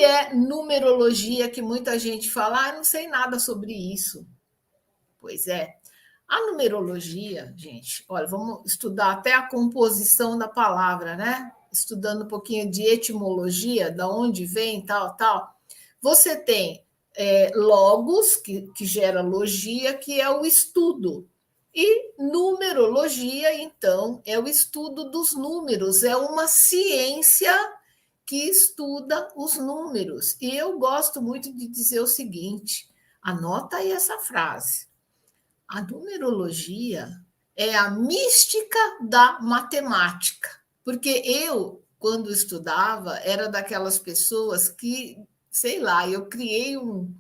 é numerologia, que muita gente fala, não sei nada sobre isso. Pois é. A numerologia, gente, olha, vamos estudar até a composição da palavra, né? Estudando um pouquinho de etimologia, da onde vem, tal, tal. Você tem logos, que gera logia, que é o estudo. E numerologia, então, é o estudo dos números, é uma ciência que estuda os números. E eu gosto muito de dizer o seguinte: anota aí essa frase. A numerologia é a mística da matemática, porque eu, quando estudava, era daquelas pessoas que, sei lá, eu criei um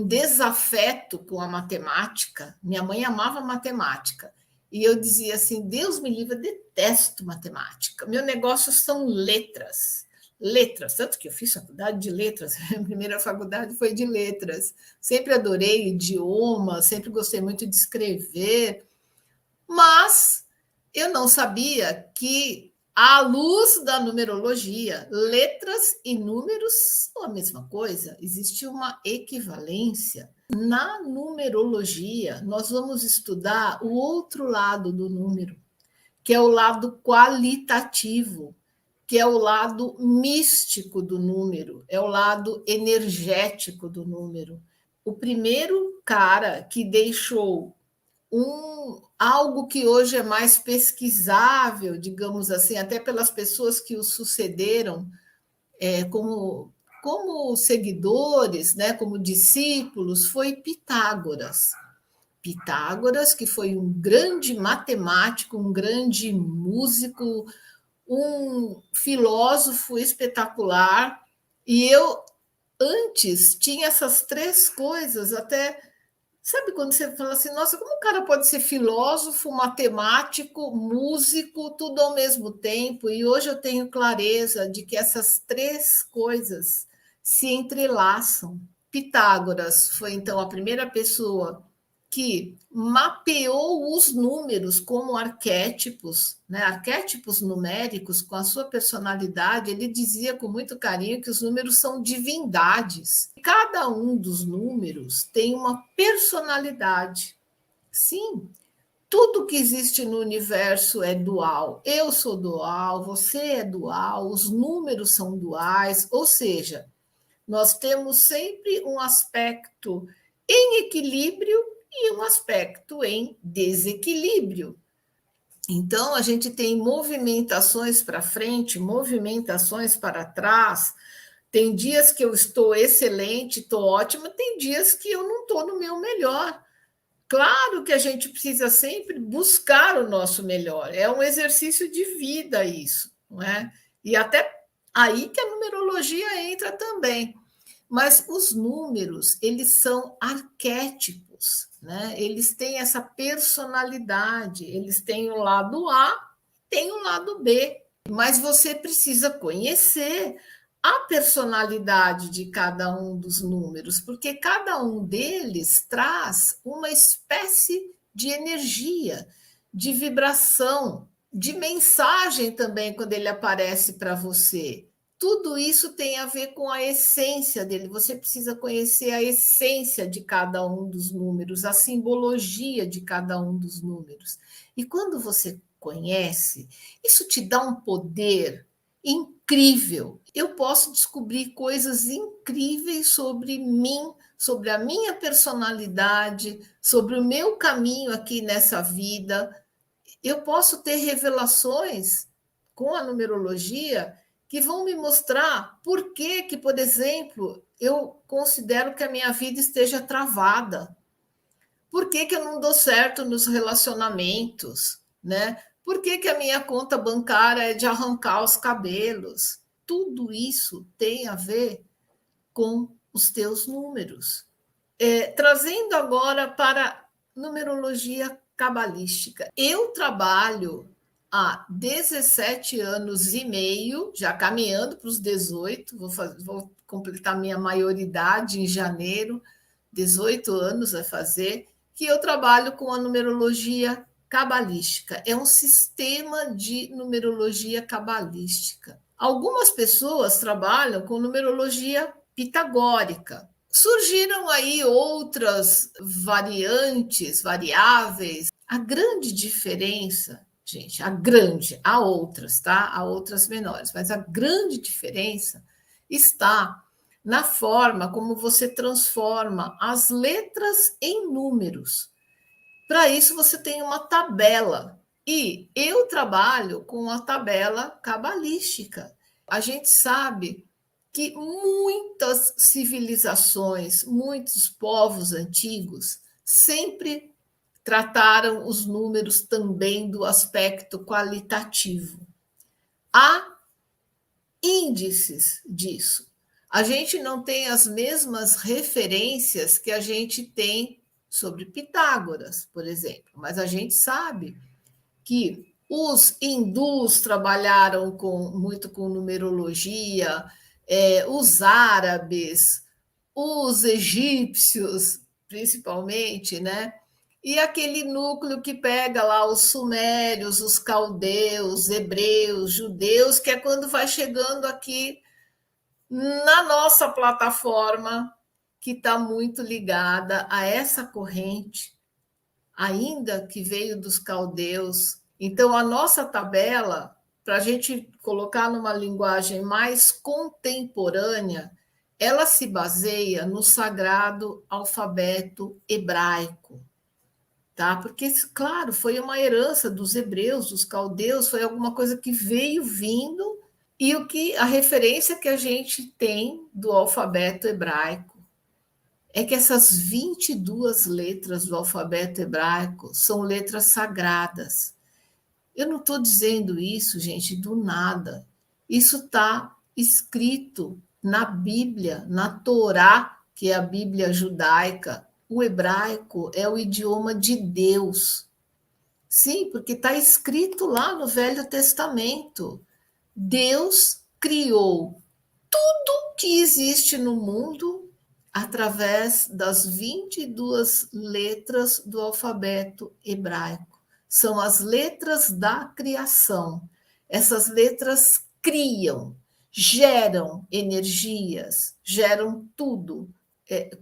desafeto com a matemática. Minha mãe amava matemática. E eu dizia assim: Deus me livre, eu detesto matemática. Meu negócio são letras. Letras, tanto que eu fiz faculdade de letras, a primeira faculdade foi de letras. Sempre adorei idioma, sempre gostei muito de escrever, mas eu não sabia que, à luz da numerologia, letras e números são a mesma coisa, existe uma equivalência. Na numerologia, nós vamos estudar o outro lado do número, que é o lado qualitativo, que é o lado místico do número, é o lado energético do número. O primeiro cara que deixou algo que hoje é mais pesquisável, digamos assim, até pelas pessoas que o sucederam como seguidores, né, como discípulos, foi Pitágoras. Pitágoras, que foi um grande matemático, um grande músico, um filósofo espetacular, e eu antes tinha essas três coisas, até sabe quando você fala assim, nossa, como o cara pode ser filósofo, matemático, músico, tudo ao mesmo tempo? E hoje eu tenho clareza de que essas três coisas se entrelaçam. Pitágoras foi então a primeira pessoa que mapeou os números como arquétipos, né? Arquétipos numéricos com a sua personalidade. Ele dizia com muito carinho que os números são divindades. Cada um dos números tem uma personalidade. Sim, tudo que existe no universo é dual. Eu sou dual, você é dual, os números são duais, ou seja, nós temos sempre um aspecto em equilíbrio e um aspecto em desequilíbrio. Então, a gente tem movimentações para frente, movimentações para trás. Tem dias que eu estou excelente, estou ótima, tem dias que eu não estou no meu melhor. Claro que a gente precisa sempre buscar o nosso melhor, é um exercício de vida isso, não é? E até aí que a numerologia entra também. Mas os números, eles são arquétipos, né? Eles têm essa personalidade, eles têm o lado A, tem o lado B, mas você precisa conhecer a personalidade de cada um dos números, porque cada um deles traz uma espécie de energia, de vibração, de mensagem também quando ele aparece para você. Tudo isso tem a ver com a essência dele. Você precisa conhecer a essência de cada um dos números, a simbologia de cada um dos números. E quando você conhece, isso te dá um poder incrível. Eu posso descobrir coisas incríveis sobre mim, sobre a minha personalidade, sobre o meu caminho aqui nessa vida. Eu posso ter revelações com a numerologia que vão me mostrar por que, por exemplo, eu considero que a minha vida esteja travada. Por que eu não dou certo nos relacionamentos, né? Por que a minha conta bancária é de arrancar os cabelos? Tudo isso tem a ver com os teus números. Trazendo agora para numerologia cabalística. Eu trabalho há 17 anos e meio, já caminhando para os 18, vou completar minha maioridade em janeiro, 18 anos vai fazer, que eu trabalho com a numerologia cabalística. É um sistema de numerologia cabalística. Algumas pessoas trabalham com numerologia pitagórica. Surgiram aí outras variantes, variáveis. A grande diferença, gente, há outras, tá? Há outras menores, mas a grande diferença está na forma como você transforma as letras em números. Para isso, você tem uma tabela. E eu trabalho com a tabela cabalística. A gente sabe que muitas civilizações, muitos povos antigos, sempre trataram os números também do aspecto qualitativo. Há índices disso. A gente não tem as mesmas referências que a gente tem sobre Pitágoras, por exemplo, mas a gente sabe que os hindus trabalharam muito com numerologia, os árabes, os egípcios, principalmente, né? E aquele núcleo que pega lá os sumérios, os caldeus, hebreus, judeus, que é quando vai chegando aqui na nossa plataforma, que está muito ligada a essa corrente, ainda que veio dos caldeus. Então, a nossa tabela, para a gente colocar numa linguagem mais contemporânea, ela se baseia no sagrado alfabeto hebraico, tá? Porque, claro, foi uma herança dos hebreus, dos caldeus, foi alguma coisa que veio vindo e a referência que a gente tem do alfabeto hebraico é que essas 22 letras do alfabeto hebraico são letras sagradas. Eu não estou dizendo isso, gente, do nada. Isso está escrito na Bíblia, na Torá, que é a Bíblia judaica. O hebraico é o idioma de Deus. Sim, porque está escrito lá no Velho Testamento. Deus criou tudo que existe no mundo através das 22 letras do alfabeto hebraico. São as letras da criação. Essas letras criam, geram energias, geram tudo.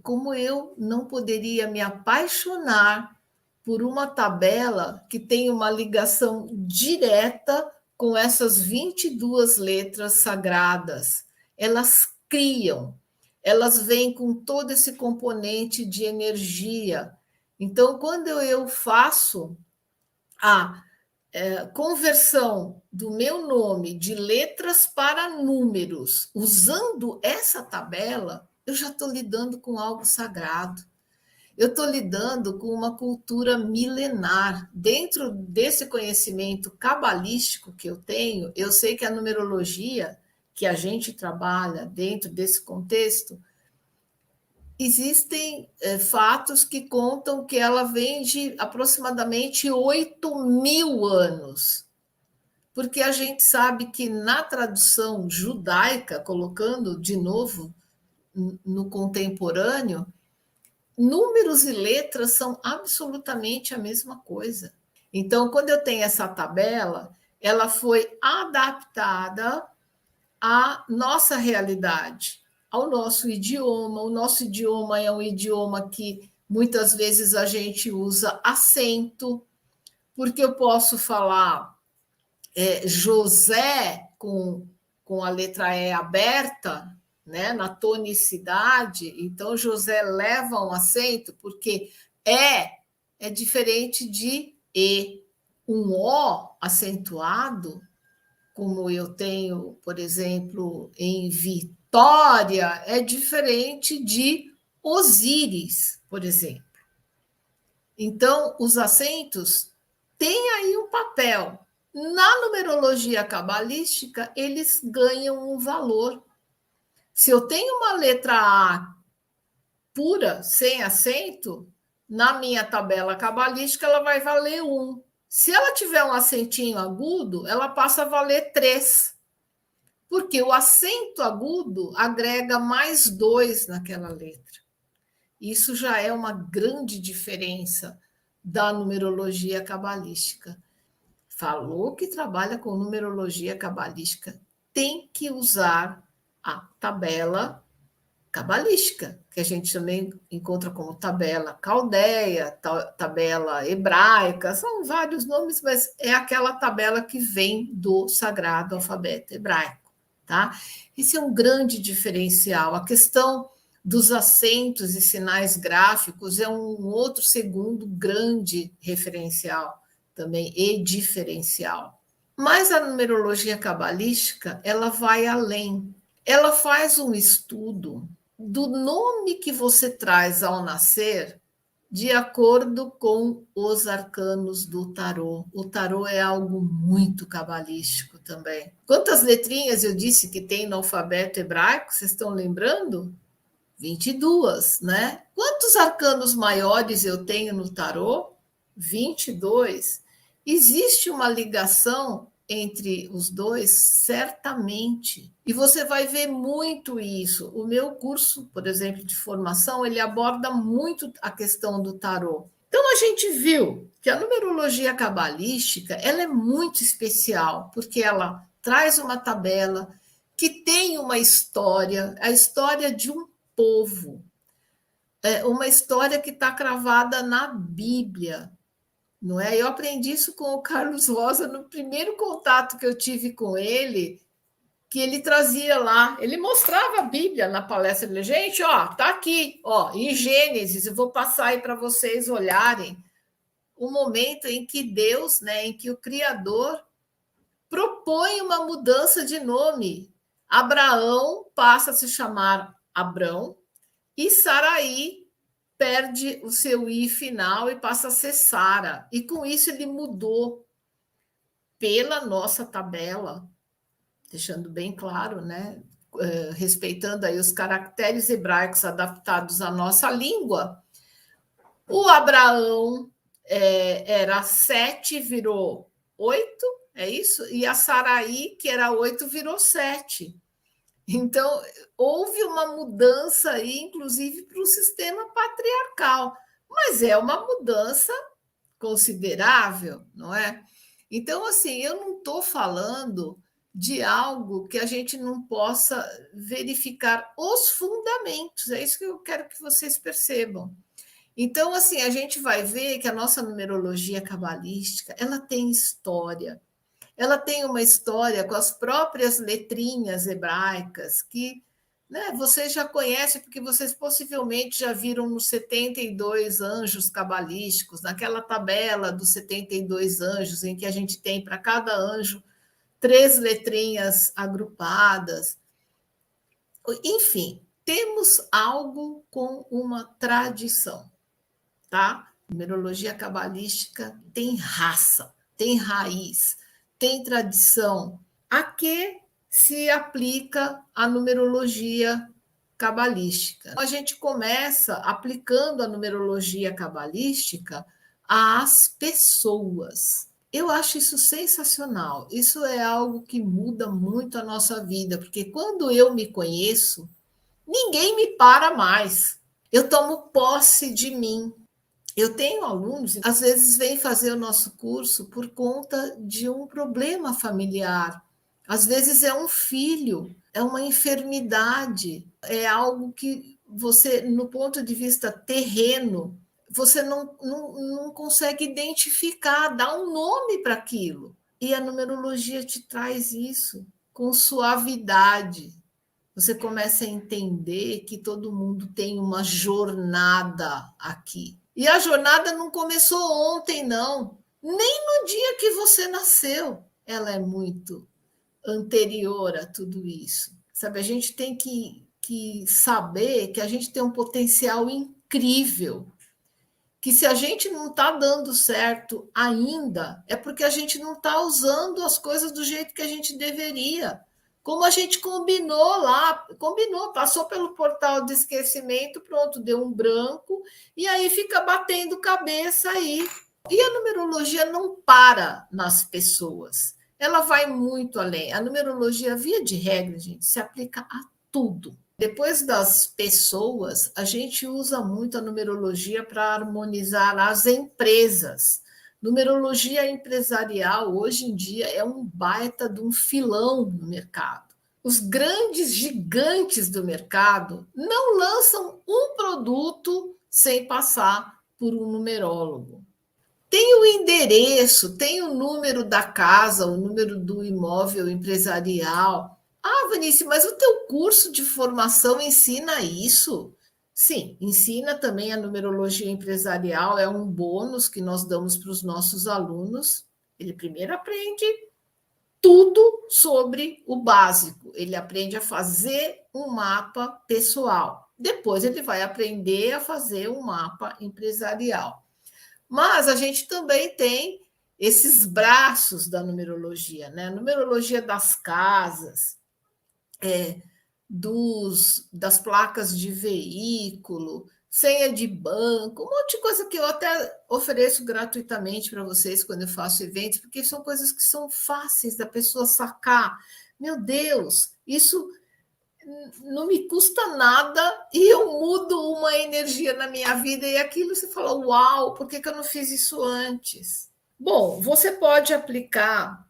Como eu não poderia me apaixonar por uma tabela que tem uma ligação direta com essas 22 letras sagradas. Elas criam, elas vêm com todo esse componente de energia. Então, quando eu faço a conversão do meu nome de letras para números, usando essa tabela, eu já estou lidando com algo sagrado. Eu estou lidando com uma cultura milenar. Dentro desse conhecimento cabalístico que eu tenho, eu sei que a numerologia que a gente trabalha dentro desse contexto, existem fatos que contam que ela vem de aproximadamente 8.000 anos. Porque a gente sabe que na tradução judaica, colocando de novo no contemporâneo, números e letras são absolutamente a mesma coisa. Então, quando eu tenho essa tabela, ela foi adaptada à nossa realidade, ao nosso idioma. O nosso idioma é um idioma que muitas vezes a gente usa acento, porque eu posso falar José com a letra E aberta, né, na tonicidade, então José leva um acento, porque é diferente de E. Um O acentuado, como eu tenho, por exemplo, em Vitória, é diferente de Osíris, por exemplo. Então, os acentos têm aí um papel. Na numerologia cabalística, eles ganham um valor. Se eu tenho uma letra A pura, sem acento, na minha tabela cabalística, ela vai valer 1. Se ela tiver um acentinho agudo, ela passa a valer 3. Porque o acento agudo agrega mais 2 naquela letra. Isso já é uma grande diferença da numerologia cabalística. Falou que trabalha com numerologia cabalística. tem que usar a tabela cabalística, que a gente também encontra como tabela caldeia, tabela hebraica, são vários nomes, mas é aquela tabela que vem do sagrado alfabeto hebraico, tá? Esse é um grande diferencial. A questão dos acentos e sinais gráficos é um outro segundo grande referencial também e diferencial. Mas a numerologia cabalística, ela vai além. Ela faz um estudo do nome que você traz ao nascer de acordo com os arcanos do tarô. O tarô é algo muito cabalístico também. Quantas letrinhas eu disse que tem no alfabeto hebraico? Vocês estão lembrando? 22, né? Quantos arcanos maiores eu tenho no tarô? 22. Existe uma ligação entre os dois, certamente. E você vai ver muito isso. O meu curso, por exemplo, de formação, ele aborda muito a questão do tarô. Então a gente viu que a numerologia cabalística, ela é muito especial, porque ela traz uma tabela que tem uma história, a história de um povo, uma história que está cravada na Bíblia, não é? Eu aprendi isso com o Carlos Rosa no primeiro contato que eu tive com ele, que ele trazia lá, ele mostrava a Bíblia na palestra dele, gente, ó, tá aqui, ó, em Gênesis, eu vou passar aí para vocês olharem o momento em que Deus, né, em que o Criador propõe uma mudança de nome. Abraão passa a se chamar Abrão e Saraí perde o seu i final e passa a ser Sara. E com isso ele mudou pela nossa tabela, deixando bem claro, né? Respeitando aí os caracteres hebraicos adaptados à nossa língua. O Abraão era 7, virou 8, é isso? E a Saraí, que era 8, virou 7. Então, houve uma mudança aí, inclusive, para o sistema patriarcal, mas é uma mudança considerável, não é? Então, assim, eu não estou falando de algo que a gente não possa verificar os fundamentos, é isso que eu quero que vocês percebam. Então, assim, a gente vai ver que a nossa numerologia cabalística, ela tem história. Ela tem uma história com as próprias letrinhas hebraicas que, né, vocês já conhecem, porque vocês possivelmente já viram nos 72 anjos cabalísticos, naquela tabela dos 72 anjos, em que a gente tem para cada anjo 3 letrinhas agrupadas. Enfim, temos algo com uma tradição, tá? Numerologia cabalística tem raça, tem raiz, tem tradição. A que se aplica a numerologia cabalística? A gente começa aplicando a numerologia cabalística às pessoas. Eu acho isso sensacional. Isso é algo que muda muito a nossa vida, porque quando eu me conheço, ninguém me para mais. Eu tomo posse de mim. Eu tenho alunos, às vezes, vêm fazer o nosso curso por conta de um problema familiar. Às vezes é um filho, é uma enfermidade, é algo que você, no ponto de vista terreno, você não consegue identificar, dar um nome para aquilo. E a numerologia te traz isso com suavidade. Você começa a entender que todo mundo tem uma jornada aqui. E a jornada não começou ontem, não. Nem no dia que você nasceu. Ela é muito anterior a tudo isso. Sabe, a gente tem que saber que a gente tem um potencial incrível. Que se a gente não está dando certo ainda, é porque a gente não está usando as coisas do jeito que a gente deveria. Como a gente combinou lá, combinou, passou pelo portal de esquecimento, pronto, deu um branco, e aí fica batendo cabeça aí. E a numerologia não para nas pessoas, ela vai muito além. A numerologia, via de regra, gente, se aplica a tudo. Depois das pessoas, a gente usa muito a numerologia para harmonizar as empresas. Numerologia empresarial, hoje em dia, é um baita de um filão no mercado. Os grandes gigantes do mercado não lançam um produto sem passar por um numerólogo. Tem o endereço, tem o número da casa, o número do imóvel empresarial. Ah, Vinícius, mas o teu curso de formação ensina isso? Sim, ensina também a numerologia empresarial, é um bônus que nós damos para os nossos alunos. Ele primeiro aprende tudo sobre o básico, ele aprende a fazer um mapa pessoal. Depois ele vai aprender a fazer um mapa empresarial. Mas a gente também tem esses braços da numerologia, né? A numerologia das casas, das placas de veículo, senha de banco, um monte de coisa que eu até ofereço gratuitamente para vocês quando eu faço eventos, porque são coisas que são fáceis da pessoa sacar. Meu Deus, isso não me custa nada e eu mudo uma energia na minha vida e aquilo você fala, uau, por que, que eu não fiz isso antes? Bom, você pode aplicar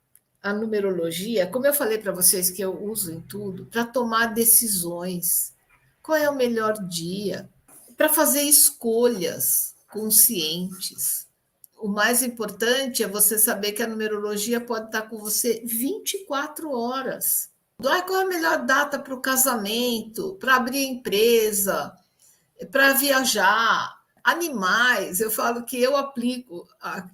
a numerologia, como eu falei para vocês que eu uso em tudo, para tomar decisões. Qual é o melhor dia? Para fazer escolhas conscientes. O mais importante é você saber que a numerologia pode estar com você 24 horas. Qual é a melhor data para o casamento, para abrir empresa, para viajar? Animais, eu falo que eu aplico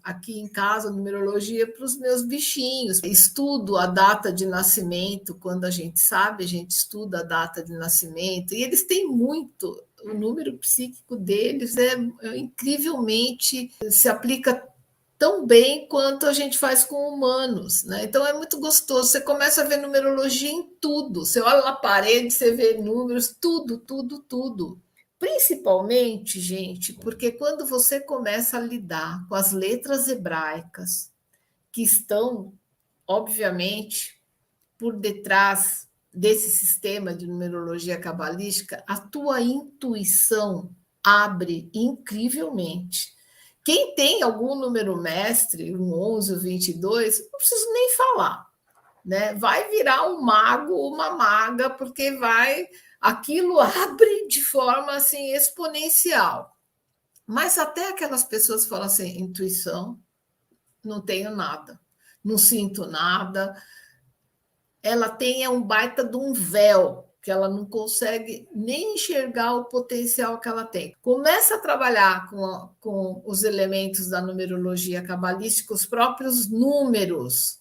aqui em casa numerologia para os meus bichinhos. Estudo a data de nascimento, quando a gente sabe, a gente estuda a data de nascimento, e eles têm muito, o número psíquico deles é incrivelmente, se aplica tão bem quanto a gente faz com humanos, né? Então é muito gostoso. Você começa a ver numerologia em tudo. Você olha na parede, você vê números, tudo, tudo, tudo. Principalmente, gente, porque quando você começa a lidar com as letras hebraicas, que estão, obviamente, por detrás desse sistema de numerologia cabalística, a tua intuição abre incrivelmente. Quem tem algum número mestre, um 11, o 22, não preciso nem falar, né? Vai virar um mago, uma maga, porque aquilo abre de forma assim exponencial. Mas até aquelas pessoas falam assim, intuição, não tenho nada, não sinto nada. Ela tem um baita de um véu que ela não consegue nem enxergar o potencial que ela tem. Começa a trabalhar com os elementos da numerologia cabalística, os próprios números.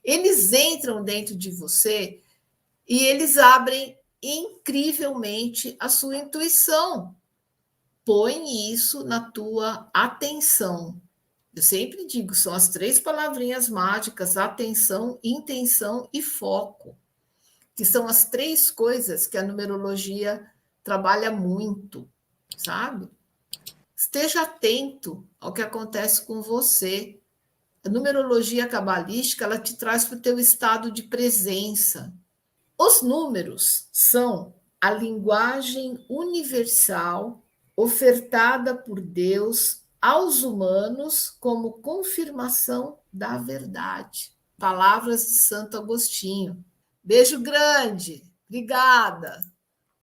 Eles entram dentro de você e eles abrem incrivelmente a sua intuição. Põe isso na tua atenção. Eu sempre digo, são as 3 palavrinhas mágicas: atenção, intenção e foco, que são as 3 coisas que a numerologia trabalha muito, sabe? Esteja atento ao que acontece com você. A numerologia cabalística, ela te traz para o teu estado de presença. Os números são a linguagem universal ofertada por Deus aos humanos como confirmação da verdade. Palavras de Santo Agostinho. Beijo grande. Obrigada.